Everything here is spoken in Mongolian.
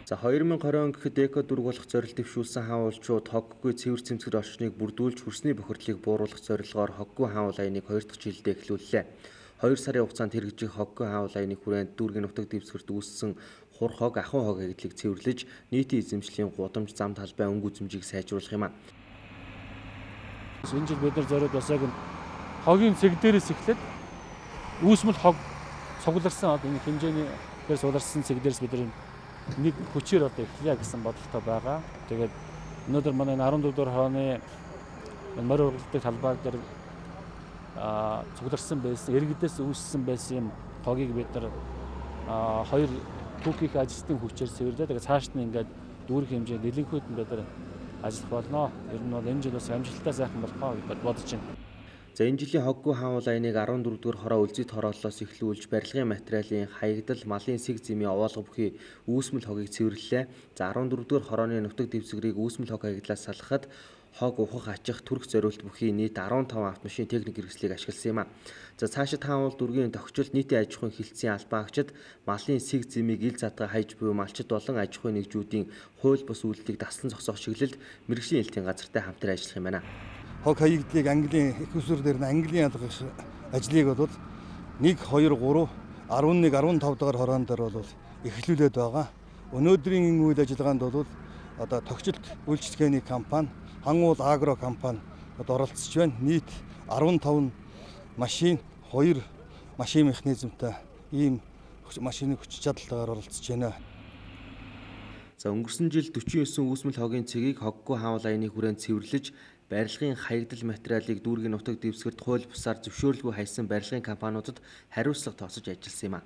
За 2020 он гэхэд эко дург болох зорилт дэвшүүлсэн хаан уулчууд хоггүй цэвэр цэмцгэр орчныг бүрдүүлж хөрсний бохирдлыг бууруулах зорилгоор хоггүй хаан уул аяныг 2 дахь жилдээ эхлүүллээ. 2 сарын хугацаанд хэрэгжих хоггүй хаан уул аяны хүрээнд дүүргийн нутаг дэвсгэрт үүссэн хур хог, ахуй хог эгдлийг цэвэрлэж, нийтийн эзэмшлийн гудамж, зам талбай, өнгө үзмжийг сайжруулах юм а. Энэ жил бид нар зориуд бас яг хогийн цэг дээрээс эхлээд үүсмэл хог цугларсан энэ хэмжээний дээр сууларсан цэг дээрээс бид нар нэг хүчээр одоо эхлэе гэсэн бодолтой байгаа. Тэгээд өнөөдөр манай 14 дугаар хорооны морь ургалтын талбай дээр цугларсан байсан, иргэдээс үүссэн байсан юм хогийг бид нар хоёр түүхийг ажилтны хүчээр цэвэрлээ. Тэгээд цааш нь ингээд дүүрэх хэмжээнд нэлээдгүй бид нар ажиллах болно. Ер нь бол энэ жил бас амжилттай сайхан болохоо гэж бодож байна. За энэ жилийн хоггүй хаан уул аяныг 14 дугаар хороо үлзий хорооллоос эхлүүлж барилгын материалын хаягдал, малын сэг зэмийн овоолго бүхий үүсмэл хогийг цэвэрлэлээ. За 14 дугаар хорооны нутаг дэвсгэрийг үүсмэл хог хаягдлаас салахад хог ухах, ачих, түрх зориулт бүхий нийт 15 автомашин техник хэрэгслийг ашигласан юм а. За цаашид хаан уул дүүргийн тогтчлолт нийтийн аж ахуйн хилцээний албан агчид малын сэг зэмийг ил задгаа хайж буй малчид болон аж ахуйн нэгжүүдийн хууль бус үйлдэлийг даслан зогсоох чиглэлд мэргэжлийн хэлтийн газартай хамтран ажиллах юм байна. Хог хаягдлыг Английн их усүр дээр нь Английн ялгах ажлыг бол 1, 2, 3, 11, 15 дугаар хороонд дээр бол эхлүүлээд байгаа. Өнөөдрийн үйл ажиллагаанд бол одоо тогтчлолт үйлчлэгээний компани, Хангуул агро компани оролцож байна. Нийт 15 машин, 2 машин механизмтай ийм машины хүч чадалтайгаар оролцож байна. За өнгөрсөн жил 49 үүсмэл хогийн цэгийг хоггүй хаан уул аяны хүрээнд цэвэрлэж, барилгын хаягдал материалыг дүүргийн нутаг дэвсгэрт хууль бусаар зөвшөөрлгүй хайсан барилгын компаниудад хариуцлага тооцож ажилласан юм а.